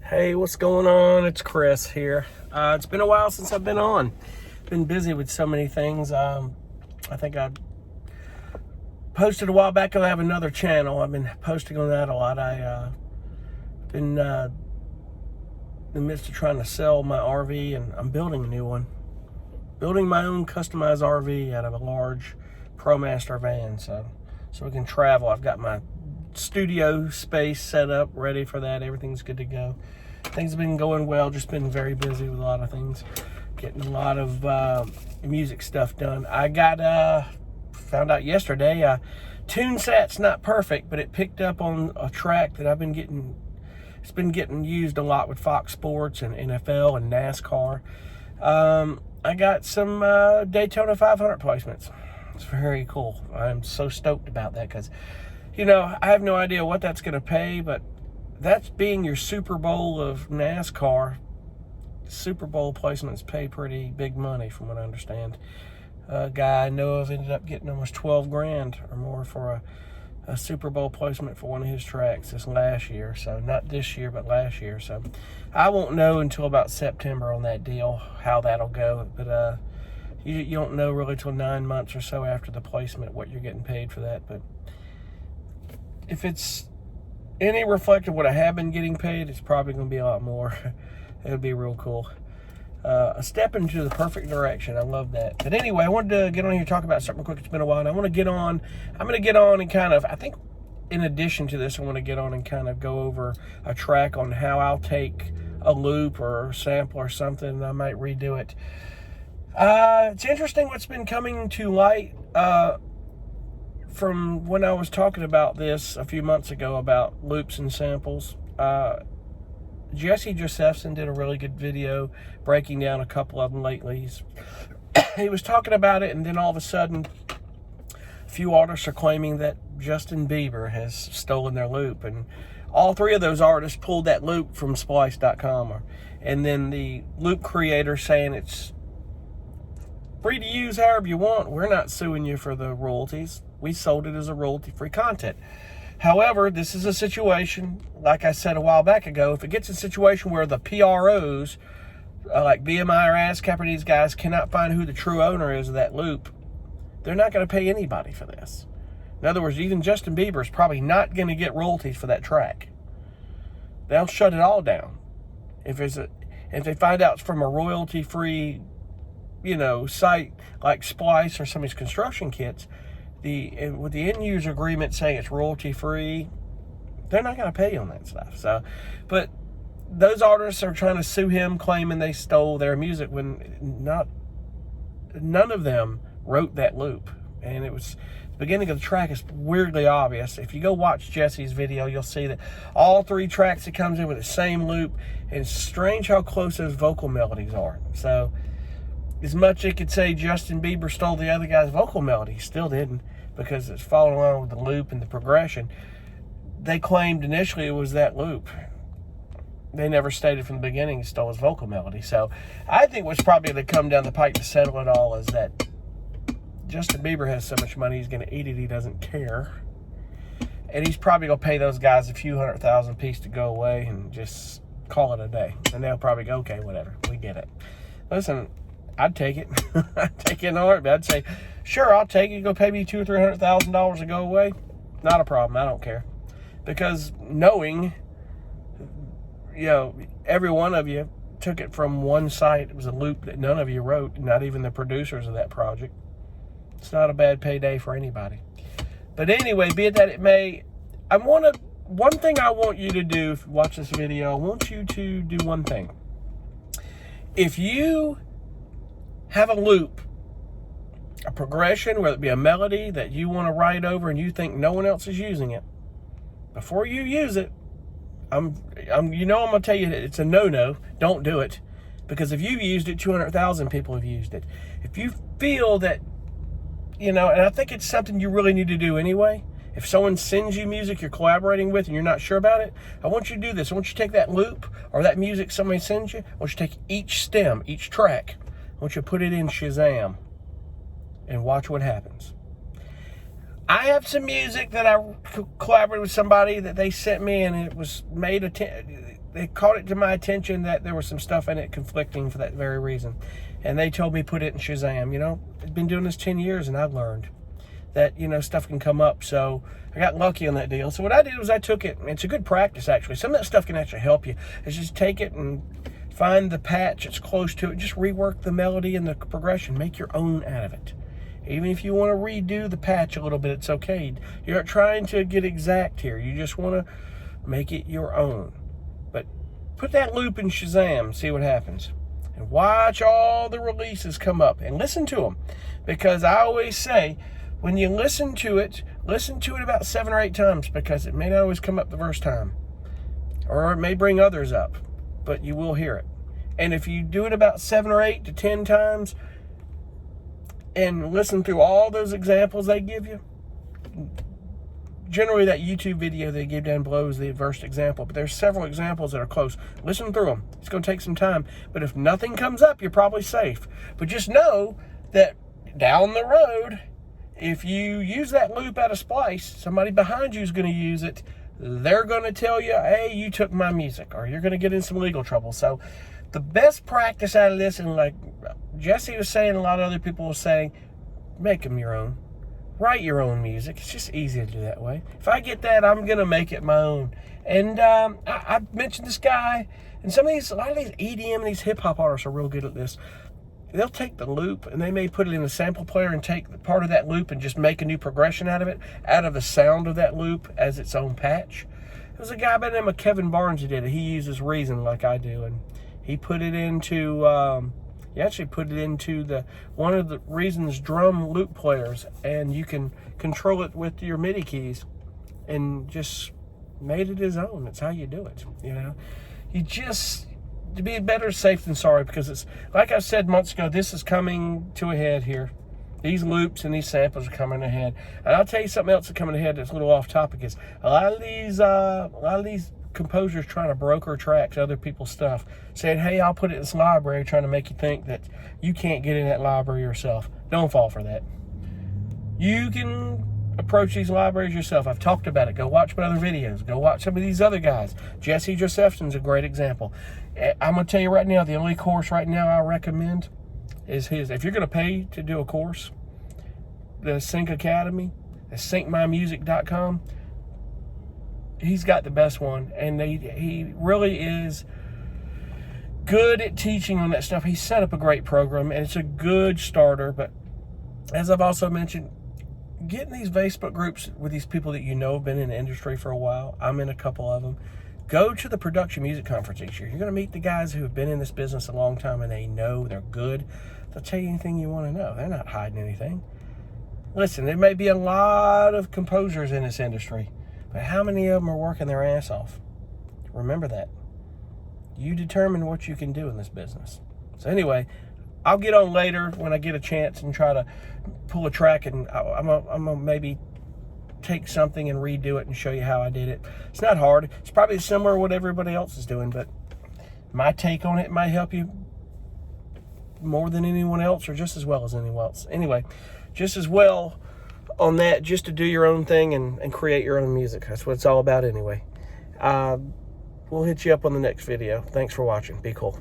Hey, what's going on? It's Chris here. It's been a while since I've been on. Been busy with so many things. I think I posted a while back. I have another channel. I've been posting on that a lot. Been in the midst of trying to sell my RV, and I'm building a new one. Building my own customized RV out of a large ProMaster van, so we can travel. I've got my studio space set up, ready for that. Everything's good to go. Things have been going well. Just been very busy with a lot of things, getting a lot of music stuff done. I got found out yesterday. TuneSat's not perfect, but it picked up on a track that I've been getting. It's been getting used a lot with Fox Sports and NFL and NASCAR. I got some Daytona 500 placements. It's very cool. I'm so stoked about that because, I have no idea what that's going to pay, but that's being your Super Bowl of NASCAR. Super Bowl placements pay pretty big money, from what I understand. A guy I know of ended up getting almost $12,000 or more for a Super Bowl placement for one of his tracks this last year. So not this year, but last year. So I won't know until about September on that deal how that'll go. But you don't know really till 9 months or so after the placement what you're getting paid for that. But if it's any reflective of what I have been getting paid, it's probably going to be a lot more. It would be real cool. A step into the perfect direction. I love that. But anyway, I wanted to get on here and talk about something quick. It's been a while, and I'm going to get on and kind of, I think in addition to this, I want to get on and kind of go over a track on how I'll take a loop or a sample or something, and I might redo it. It's interesting what's been coming to light from when I was talking about this a few months ago about loops and samples. Jesse Josephson did a really good video breaking down a couple of them lately. He was talking about it, and then all of a sudden, a few artists are claiming that Justin Bieber has stolen their loop, and all three of those artists pulled that loop from Splice.com, and then the loop creator saying it's free to use however you want. We're not suing you for the royalties. We sold it as a royalty-free content. However, this is a situation, like I said a while back ago, if it gets a situation where the PROs, like BMI or ASCAP or these guys, cannot find who the true owner is of that loop, they're not going to pay anybody for this. In other words, even Justin Bieber is probably not going to get royalties for that track. They'll shut it all down. If they find out it's from a royalty-free, site like Splice or some of these construction kits, with the end user agreement saying it's royalty free, they're not going to pay you on that stuff. So, but those artists are trying to sue him, claiming they stole their music when none of them wrote that loop. And it was the beginning of the track is weirdly obvious. If you go watch Jesse's video, you'll see that all three tracks it comes in with the same loop, and it's strange how close those vocal melodies are. So as much as it could say Justin Bieber stole the other guy's vocal melody, he still didn't, because it's following along with the loop and the progression. They claimed initially it was that loop. They never stated from the beginning he stole his vocal melody. So I think what's probably going to come down the pike to settle it all is that Justin Bieber has so much money he's going to eat it, he doesn't care. And he's probably going to pay those guys a few $100,000 apiece to go away and just call it a day. And they'll probably go, okay, whatever, we get it. Listen, I'd take it. I'd take it in a heartbeat. I'd say, sure, I'll take it. Go pay me $200,000 or $300,000 to go away. Not a problem. I don't care. Because knowing, every one of you took it from one site. It was a loop that none of you wrote, not even the producers of that project. It's not a bad payday for anybody. But anyway, be it that it may, one thing I want you to do if you watch this video, I want you to do one thing. If you have a loop, a progression, whether it be a melody that you want to write over and you think no one else is using it, before you use it, I'm going to tell you that it's a no-no. Don't do it. Because if you've used it, 200,000 people have used it. If you feel that, and I think it's something you really need to do anyway. If someone sends you music you're collaborating with and you're not sure about it, I want you to do this. I want you to take that loop or that music somebody sends you. I want you to take each stem, each track, I want you to put it in Shazam and watch what happens. I have some music that I collaborated with somebody that they sent me, and it was made they caught it to my attention that there was some stuff in it conflicting for that very reason. And they told me put it in Shazam. You know, I've been doing this 10 years and I've learned that, you know, stuff can come up. So I got lucky on that deal. So what I did was I took it. It's a good practice, actually. Some of that stuff can actually help you. It's just take it and find the patch that's close to it. Just rework the melody and the progression. Make your own out of it. Even if you want to redo the patch a little bit, it's okay. You're not trying to get exact here. You just want to make it your own. But put that loop in Shazam, see what happens. And watch all the releases come up and listen to them. Because I always say, when you listen to it about 7 or 8 times, because it may not always come up the first time. Or it may bring others up, but you will hear it. And if you do it about 7 or 8 to 10 times and listen through all those examples they give you, generally that YouTube video they give down below is the first example, but there's several examples that are close. Listen through them. It's going to take some time, but if nothing comes up, you're probably safe. But just know that down the road, if you use that loop out of Splice, somebody behind you is going to use it. They're going to tell you, hey, you took my music, or you're going to get in some legal trouble. So the best practice out of this, and like Jesse was saying, a lot of other people were saying, make them your own. Write your own music. It's just easy to do that way. If I get that, I'm going to make it my own. And I mentioned this guy, and a lot of these EDM and these hip-hop artists are real good at this. They'll take the loop and they may put it in a sample player and take part of that loop and just make a new progression out of it, out of the sound of that loop as its own patch. There's a guy by the name of Kevin Barnes who did it. He uses Reason like I do, and he put it into one of the Reason's drum loop players, and you can control it with your MIDI keys, and just made it his own. That's how you do it. You know, to be better safe than sorry, because it's, like I said months ago, this is coming to a head here. These loops and these samples are coming ahead. And I'll tell you something else that's coming ahead that's a little off topic is a lot of these composers trying to broker tracks, other people's stuff, saying, hey, I'll put it in this library, trying to make you think that you can't get in that library yourself. Don't fall for that. You can approach these libraries yourself. I've talked about it. Go watch my other videos. Go watch some of these other guys. Jesse Josephson's a great example. I'm going to tell you right now, the only course right now I recommend is his. If you're going to pay to do a course, the Sync Academy, the syncmymusic.com, he's got the best one, and he really is good at teaching on that stuff. He set up a great program, and it's a good starter. But as I've also mentioned, get in these Facebook groups with these people that you know have been in the industry for a while. I'm in a couple of them. Go to the Production Music Conference each year. You're going to meet the guys who have been in this business a long time, and they know, they're good. They'll tell you anything you want to know. They're not hiding anything. Listen, there may be a lot of composers in this industry, but how many of them are working their ass off? Remember that. You determine what you can do in this business. So anyway, I'll get on later when I get a chance and try to pull a track, and I'm gonna maybe take something and redo it and show you how I did it. It's not hard. It's probably similar to what everybody else is doing, but my take on it might help you more than anyone else, or just as well as anyone else. Anyway, just as well on that, just to do your own thing and create your own music. That's what it's all about anyway. We'll hit you up on the next video. Thanks for watching. Be cool.